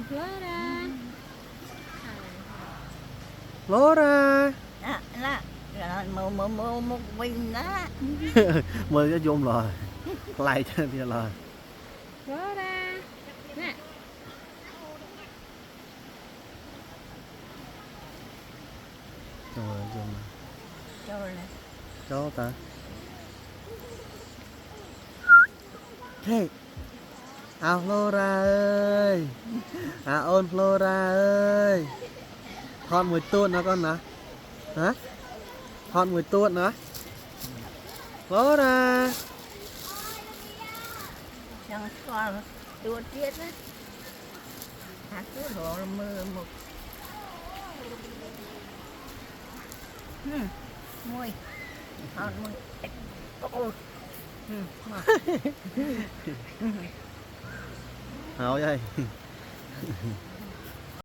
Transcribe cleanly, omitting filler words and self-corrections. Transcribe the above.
Flora. Flora. Là một bình đó. Mời cho zoom rồi. Lại cho thì rồi. Flora. Nè. Trời ơi, zoom. Rồi nè. Đâu ta? Hey. À Flora ơi. À ôn Flora ơi. Con mùi tuôn nó con nè. Hả? Con mùi tuôn nữa. Flora. Chẳng còn tua tiết á. Hạt cứ đổ mưa một. Môi. Hạt môi. Ôi. Hảo vậy.